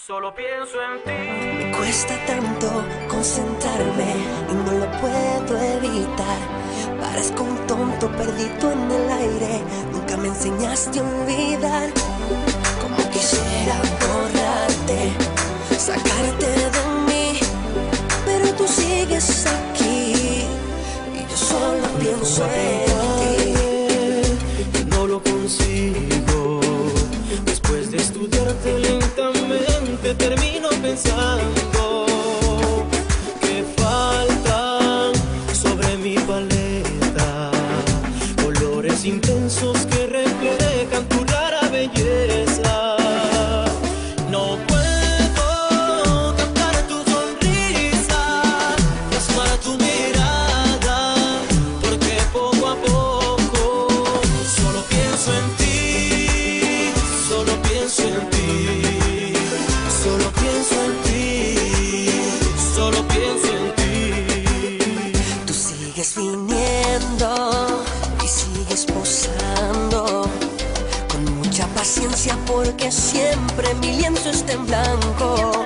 Solo pienso en ti. Me cuesta tanto concentrarme y no lo puedo evitar. Parezco un tonto perdido en el aire. Nunca me enseñaste a olvidar. Como quisiera borrarte, sacarte de mí, pero tú sigues aquí y yo solo pienso en ti. Y no lo consigo. Después de estudiarte lentamente termino pensando que faltan sobre mi paleta colores intensos que reflejan tu rara belleza. No puedo captar tu sonrisa, plasmar tu mirada, porque poco a poco solo pienso en ti, solo pienso en ti, solo pienso en ti, solo pienso en ti. Tú sigues viniendo y sigues posando con mucha paciencia porque siempre mi lienzo está en blanco.